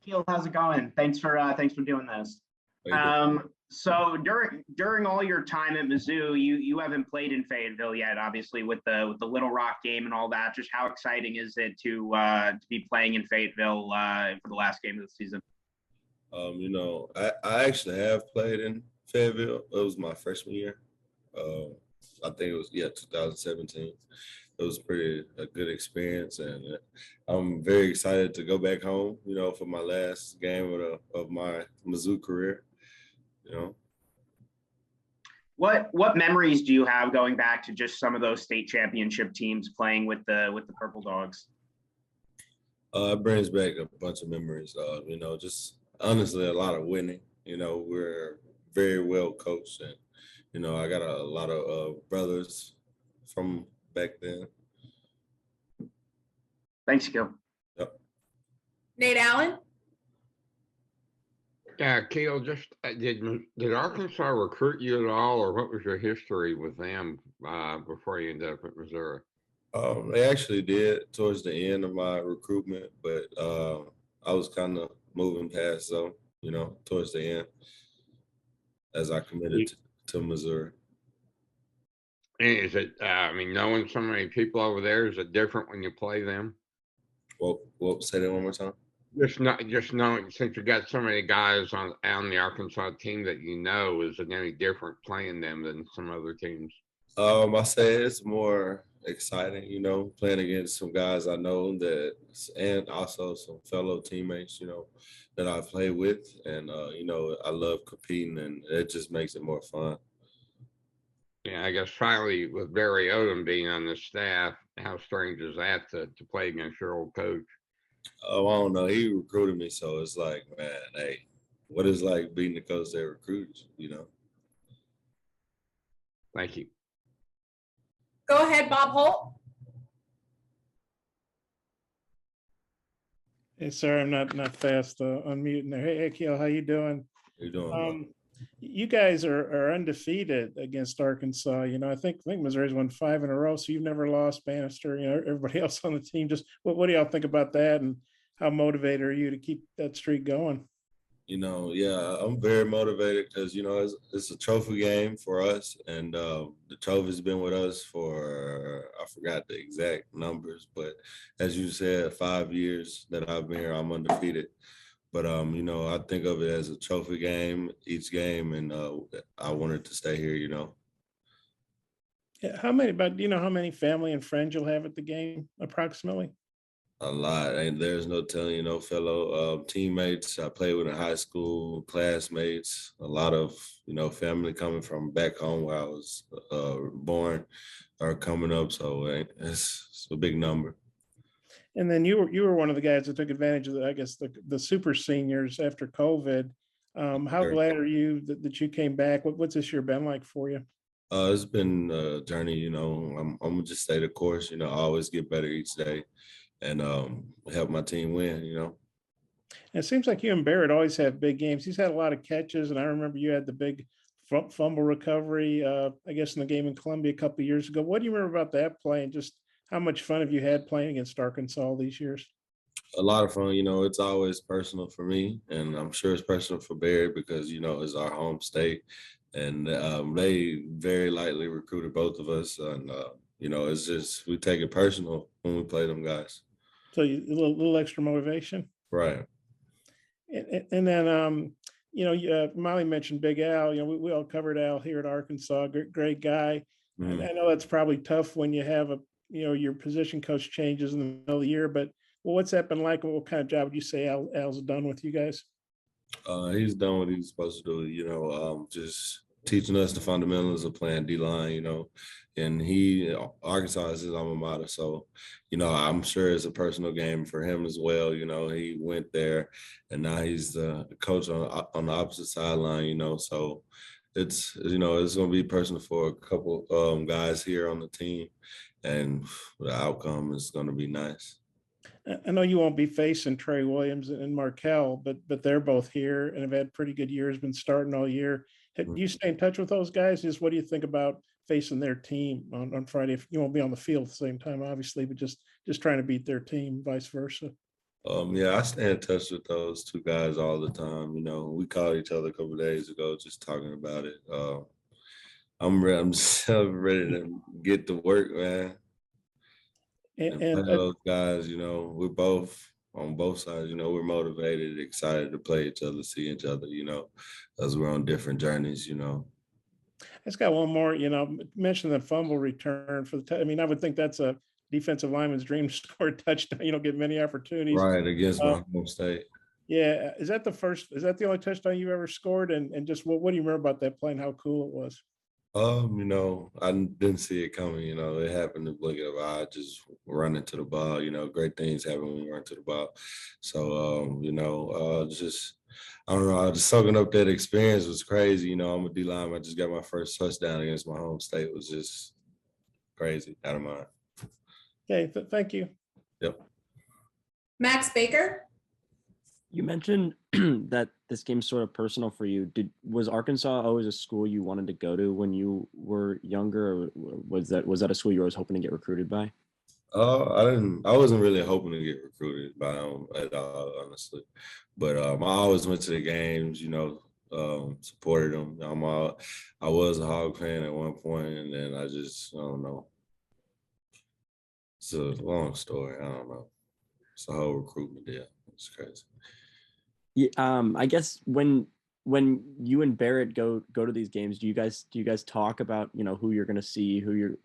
Akial, how's it going? Thanks for doing this. How you doing? So during all your time at Mizzou, you haven't played in Fayetteville yet, obviously with the Little Rock game and all that. Just how exciting is it to be playing in Fayetteville for the last game of the season? I actually have played in Fayetteville. It was my freshman year. I think it was 2017. It was a good experience, and I'm very excited to go back home. For my last game of my Mizzou career. What memories do you have going back to just some of those state championship teams playing with the Purple Dogs? It brings back a bunch of memories. Just honestly a lot of winning. We're very well coached, and I got a lot of brothers from back then. Thanks, Gil. Yep. Nate Allen. Yeah, Keel, just did Arkansas recruit you at all, or what was your history with them before you ended up at Missouri? They actually did towards the end of my recruitment, but I was kind of moving past them, towards the end as I committed to Missouri. And is it, knowing so many people over there, is it different when you play them? Well, say that one more time. Just knowing, since you got so many guys on the Arkansas team that is it any different playing them than some other teams? I say it's more exciting, playing against some guys I know and also some fellow teammates, that I play with, and I love competing, and it just makes it more fun. Yeah, I guess finally with Barry Odom being on the staff, how strange is that to play against your old coach? Oh, I don't know. He recruited me, so it's like, man, hey, what is like being the coach that recruits, Thank you. Go ahead, Bob Holt. Hey, sorry, I'm not fast unmuting there. Hey, Akial, how you doing? How you doing? You guys are undefeated against Arkansas. I think Missouri's won 5 in a row, so you've never lost. Bannister, everybody else on the team. Just what do y'all think about that, and how motivated are you to keep that streak going? Yeah, I'm very motivated because it's a trophy game for us, and the trophy's been with us for, I forgot the exact numbers, but as you said, 5 years that I've been here, I'm undefeated. But I think of it as a trophy game each game, and I wanted to stay here. Yeah, do you know how many family and friends you'll have at the game approximately? A lot. And there's no telling, fellow teammates I played with in high school, classmates, a lot of, family coming from back home where I was born are coming up. So it's a big number. And then you were one of the guys that took advantage of the super seniors after COVID. How glad are you that you came back? What's this year been like for you? It's been a journey, I'm gonna just stay the course, always get better each day, and help my team win, And it seems like you and Barrett always have big games. He's had a lot of catches, and I remember you had the big fumble recovery, I guess in the game in Columbia a couple of years ago. What do you remember about that play, and just how much fun have you had playing against Arkansas all these years? A lot of fun. It's always personal for me, and I'm sure it's personal for Barry because it's our home state, and they very lightly recruited both of us, and it's just we take it personal when we play them guys. So a little extra motivation, right? And then Molly mentioned Big Al. We all covered Al here at Arkansas. Great guy. Mm-hmm. I know that's probably tough when you have your position coach changes in the middle of the year, but what's that been like? What kind of job would you say Al's done with you guys? He's done what he's supposed to do, just teaching us the fundamentals of playing D-line, and Arkansas is his alma mater. So, I'm sure it's a personal game for him as well. He went there and now he's the coach on the opposite sideline, so it's going to be personal for a couple guys here on the team, and the outcome is going to be nice. I know you won't be facing Trey Williams and Markel, but they're both here and have had pretty good years, been starting all year. Do you stay in touch with those guys? Just what do you think about facing their team on Friday? If you won't be on the field at the same time, obviously, but just trying to beat their team, vice versa. Yeah, I stay in touch with those two guys all the time. You know, we called each other a couple of days ago, just talking about it. I'm just ready to get to work, man, and play And those guys. You know, we're both on both sides. You know, we're motivated, excited to play each other, see each other. You know, as we're on different journeys. You know, I just got one more, mention the fumble return for I mean, I would think that's a defensive lineman's dream to score a touchdown, get many opportunities. right against Uh, my home state. yeah. Is that the only touchdown you ever scored? And just what do you remember about that play and how cool it was? You know, I didn't see it coming. You know, it happened to blink of an eye, just running to the ball. You know, great things happen when you run to the ball. So, just I don't know, just soaking up that experience was crazy. You know, I'm a D lineman. I just got my first touchdown against my home state. It was just crazy, out of mind. Okay, thank you. Yep. Max Baker. You mentioned that this game's sort of personal for you. Was Arkansas always a school you wanted to go to when you were younger, or was that a school you were always hoping to get recruited by? I wasn't really hoping to get recruited by them at all, honestly. But I always went to the games, you know, supported them. I was a Hog fan at one point, and then I don't know. It's a long story. I don't know. It's a whole recruitment deal. It's crazy. Yeah, I guess when you and Barrett go to these games, do you guys talk about, who you're going to see, who you're,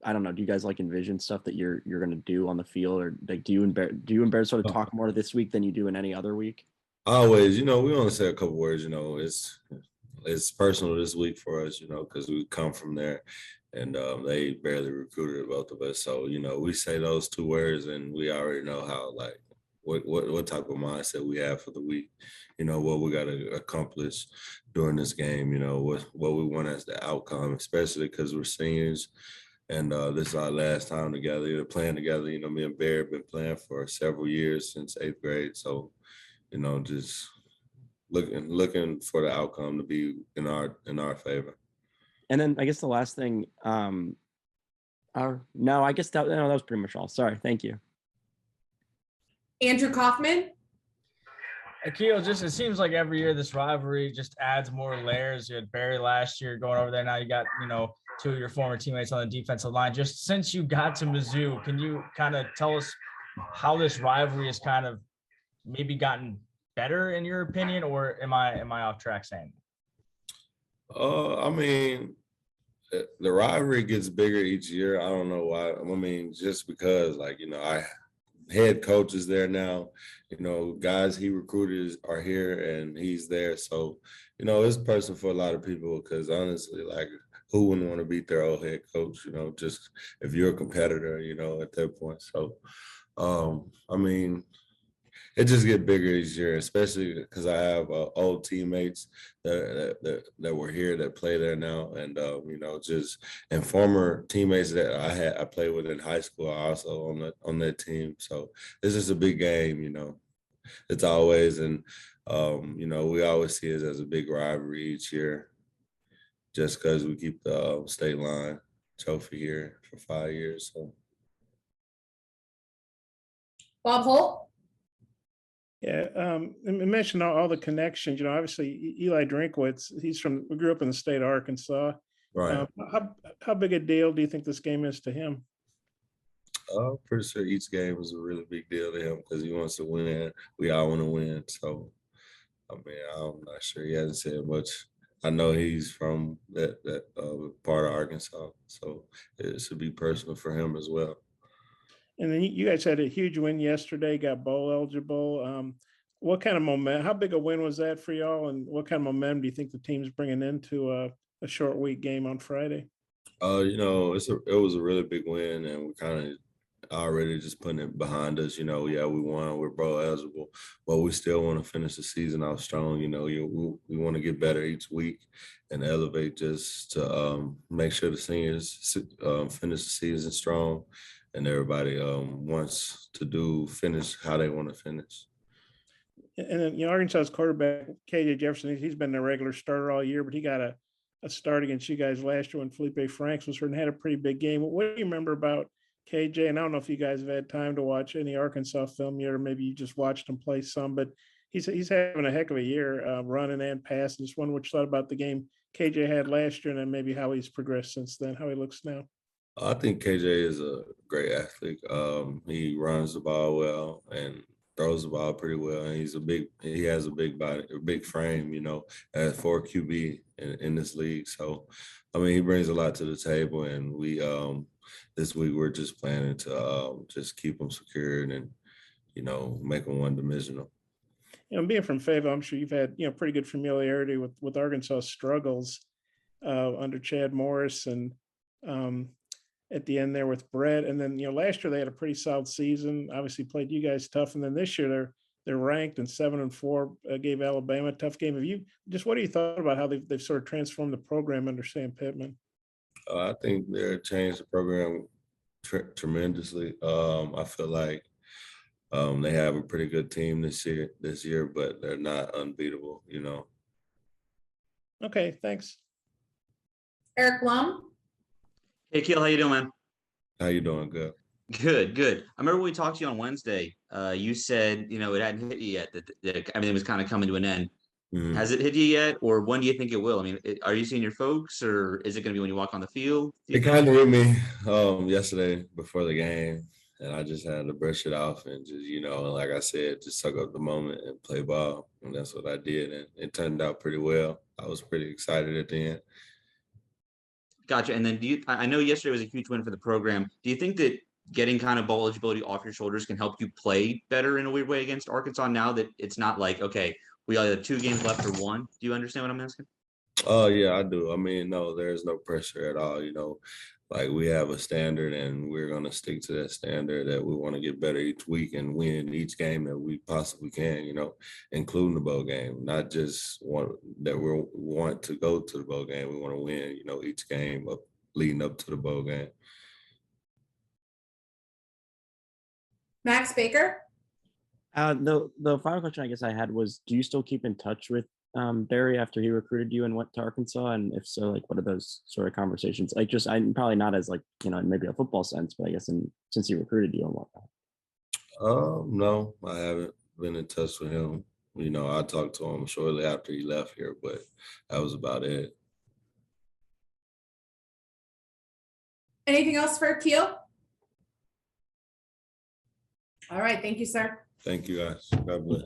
I don't know, do you guys like envision stuff that you're going to do on the field, or like do you and Barrett sort of talk more this week than you do in any other week? Always, you know, we only say a couple words. You know, it's personal this week for us, you know, because we come from there, and they barely recruited both of us. So, you know, we say those two words, and we already know how, like, what type of mindset we have for the week, you know, what we got to accomplish during this game, you know, what we want as the outcome, especially because we're seniors, and this is our last time together, playing together. You know, me and Barry have been playing for several years since 8th grade, so, you know, just looking for the outcome to be in our favor. And then I guess the last thing, no, I guess that was pretty much all. Sorry, thank you. Andrew Kaufman. Akial, it seems like every year this rivalry just adds more layers. You had Barry last year going over there. Now you got, two of your former teammates on the defensive line. Just since you got to Mizzou, can you kind of tell us how this rivalry has kind of maybe gotten better in your opinion, or am I off track saying? I mean, the rivalry gets bigger each year. I don't know why. I mean, just because, like, you know, I head coach is there now, you know, guys he recruited are here and he's there. So, you know, it's personal for a lot of people because honestly, like, who wouldn't want to beat their old head coach, you know, just if you're a competitor, you know, at that point. So, I mean, it just get bigger each year, especially because I have old teammates that were here that play there now, and you know, and former teammates that I played with in high school are also on that team. So this is a big game, you know. It's always, and you know, we always see it as a big rivalry each year, just because we keep the state line trophy here for 5 years. So, Bob Holt. Yeah, and mention all the connections. You know, obviously Eli Drinkwitz, we grew up in the state of Arkansas. right. How big a deal do you think this game is to him? I'm pretty sure each game is a really big deal to him because he wants to win. We all want to win. So, I mean, I'm not sure. He hasn't said much. I know he's from that part of Arkansas, so it should be personal for him as well. And then you guys had a huge win yesterday, got bowl eligible. What kind of momentum? How big a win was that for y'all? And what kind of momentum do you think the team's bringing into a short week game on Friday? You know, it was a really big win, and we kind of already just putting it behind us. You know, yeah, we won, we're bowl eligible, but we still want to finish the season out strong. You know, we want to get better each week and elevate just to make sure the seniors finish the season strong, and everybody wants to finish how they want to finish. And then, you know, Arkansas's quarterback, KJ Jefferson, he's been a regular starter all year, but he got a start against you guys last year when Felipe Franks was hurt and had a pretty big game. What do you remember about KJ, and I don't know if you guys have had time to watch any Arkansas film yet, or maybe you just watched him play some, but he's having a heck of a year, running and passing. Just wonder what you thought about the game KJ had last year, and then maybe how he's progressed since then, how he looks now. I think KJ is a great athlete. He runs the ball well and throws the ball pretty well, and he has a big body, a big frame, you know, at 4 QB in this league. So, I mean, he brings a lot to the table, and we this week we're just planning to just keep him secured and, you know, make him one-dimensional. You know, being from Fayetteville, I'm sure you've had, you know, pretty good familiarity with Arkansas struggles under Chad Morris and at the end there with Brett. And then, you know, last year they had a pretty solid season, obviously played you guys tough. And then this year they're ranked and 7-4, gave Alabama a tough game. What do you thought about how they've sort of transformed the program under Sam Pittman? I think they've changed the program tremendously. I feel like they have a pretty good team this year, but they're not unbeatable, you know. Okay, thanks. Eric Blum. Hey, Keel, how you doing, man? How you doing? Good. Good. I remember when we talked to you on Wednesday. You said, you know, it hadn't hit you yet, that everything was kind of coming to an end. Mm-hmm. Has it hit you yet, or when do you think it will? I mean, are you seeing your folks, or is it going to be when you walk on the field? It kind of hit me yesterday before the game, and I just had to brush it off and just, you know, like I said, just suck up the moment and play ball, and that's what I did, and it turned out pretty well. I was pretty excited at the end. Gotcha. And then I know yesterday was a huge win for the program. Do you think that getting kind of bowl eligibility off your shoulders can help you play better in a weird way against Arkansas now that it's not like, okay, we only have 2 games left or 1? Do you understand what I'm asking? Oh, yeah, I do. I mean, no, there's no pressure at all. You know, like we have a standard and we're going to stick to that standard, that we want to get better each week and win each game that we possibly can, you know, including the bowl game, not just that we want to go to the bowl game. We want to win, you know, each game leading up to the bowl game. Max Baker. The final question I guess I had was, do you still keep in touch with Barry after he recruited you and went to Arkansas? And if so, like, what are those sort of conversations? Like, just, I'm probably not as, like, you know, maybe a football sense, but I guess since he recruited you and whatnot. No, I haven't been in touch with him. You know, I talked to him shortly after he left here, but that was about it. Anything else for Akial? All right. Thank you, sir. Thank you, guys. God bless.